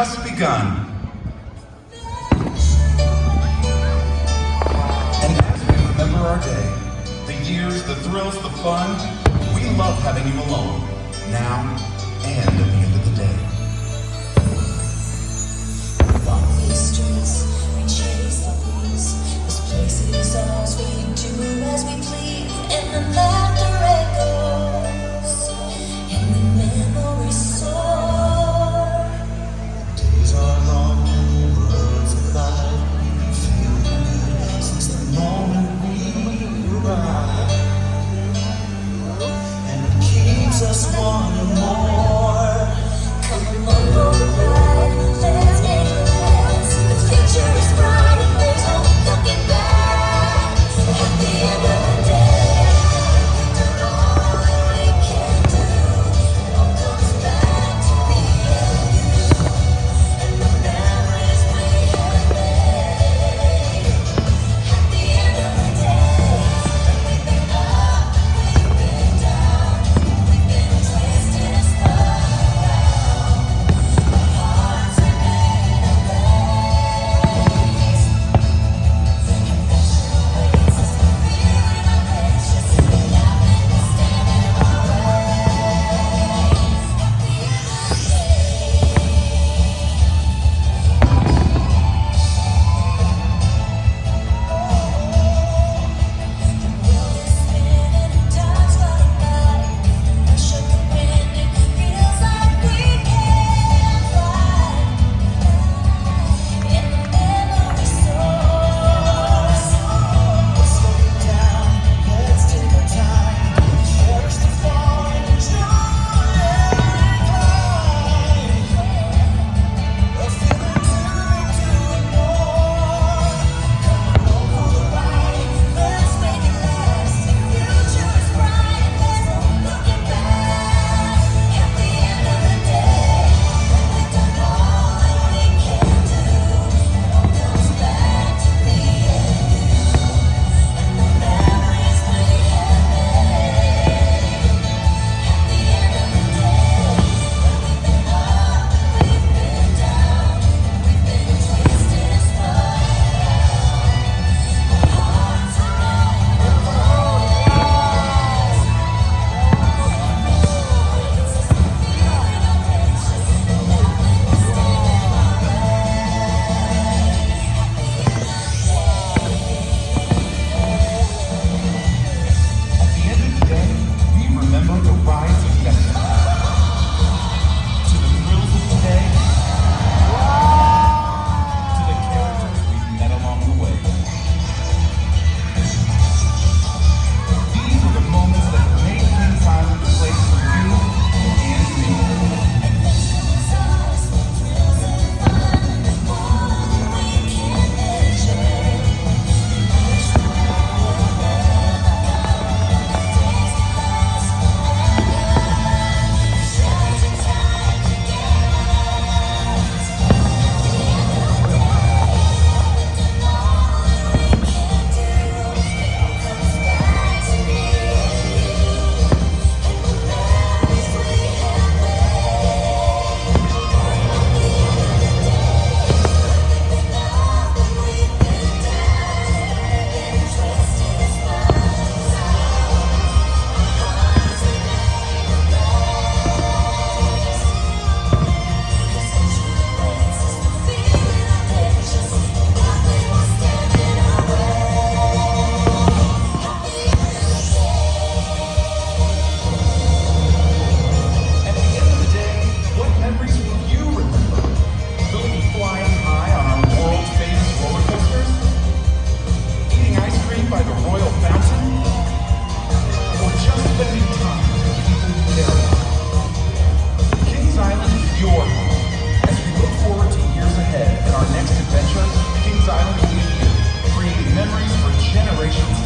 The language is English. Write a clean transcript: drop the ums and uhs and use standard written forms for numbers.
just begun. And as we remember our day, the years, the thrills, the fun, we love having you along, now and at the end of the day. We walk these streets, we chase the breeze. This place is ours, we do as we please. And the laughter echoes, and the memories soar. Days are long, worlds collide. We feel good since the moment we arrived. And it keeps us wanting more. Come along for the ride, let's make it last. The future is bright and there's no looking back. At the end of the day, we've done all that we can do. It all comes back to the end, and the memories we have made. At the end of the day, we've been up, we've been down, we've been twisted and spun around. Our hearts remain ablaze. Confession awaits as the feeling of anxious, and nothing will stand in our way. At the end of the world is spinning, time's flying by. The rush of the wind, it feels like we can't fly. And the memories soar. Slow it down, let's take our time. Cherish the fall and enjoy every climb. A feeling to ignore. Come along for the ride, let's make it last. The future is bright and there's no looking back. At the end of the day, we've done all that we can do. It all comes back to the end, and the memories we have made. At the end of the day, we've been up, we've been down, we've been twisted and spun around. Our hearts remain ablaze. It's just the feeling of anxious, and nothing will stand in our way. At the end of the At the end of the day, we remember the rides of yesterday. To the thrills of today, to the characters we've met along the way. These are the moments that make Kings Island a place for you and me. adventure was ours, the thrills and fun, more than we can measure. Wish the night would never come, days to last forever. Shines in time together. At the end of the day, we've done all that we can do. It all comes back to me and you, and the memories we have made. At the end of the day, we've been up and we've been down, we've been twisted and spun around. Our hearts remain ablaze. 'Cause century waits as the feeling of anxious, and nothing will stand in our way. At the end of the At the end of the day, what memories will you remember? Will it be flying high on our world-famous roller coasters? Eating ice cream by the Royal Fountain? Or just spending time with the people you care about? Kings Island is your home. As we look forward to years ahead and our next adventure, Kings Island will be here, creating memories for generations